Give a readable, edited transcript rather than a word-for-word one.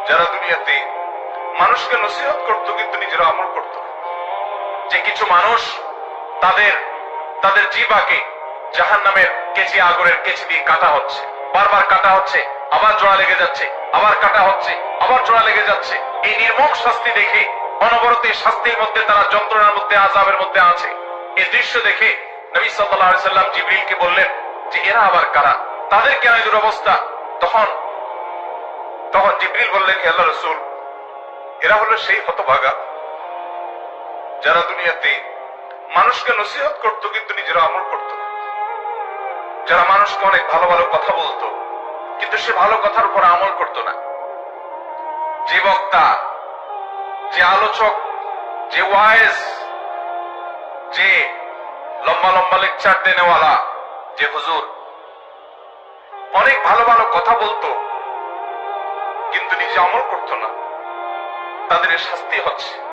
যারা দুনিয়াতে মানুষকে নসিহত করত কিন্তু নিজেরা আমল করত না। যে কিছু মানুষ তাদের জিহ্বাকে জাহান্নামের কেচি, আগরের কেচি দিয়ে কাটা হচ্ছে, বারবার কাটা হচ্ছে, আবার জোড়া লেগে যাচ্ছে, আবার কাটা হচ্ছে, আবার জোড়া লেগে যাচ্ছে। এই নির্মম শাস্তি দেখে অনবরত এই শাস্তির মধ্যে তারা যন্ত্রণার মধ্যে, আযাবের মধ্যে আছে। এই দৃশ্য দেখে নবী সাল্লাল্লাহু আলাইহি সাল্লাম জিবরিলকে বললেন যে এরা আবার কারা, তাদের কেন এই দুরবস্থা? তখন জিবরিল বললেন, হে আল্লাহর রাসূল, এরা হলো সেই হতভাগা যারা দুনিয়াতে মানুষকে নসিহত করত কিন্তু নিজেরা আমল করত না। যারা মানুষকে অনেক ভালো ভালো কথা বলতো কিন্তু সে ভালো কথার উপর আমল করত না। যে বক্তা, যে আলোচক, যে ওয়াইজ, যে লম্বা লম্বা লেকচার দেনেওয়ালা, যে হুজুর অনেক ভালো ভালো কথা বলতো কিন্তু নিজে আমল করত না, তাদের শাস্তি হচ্ছে।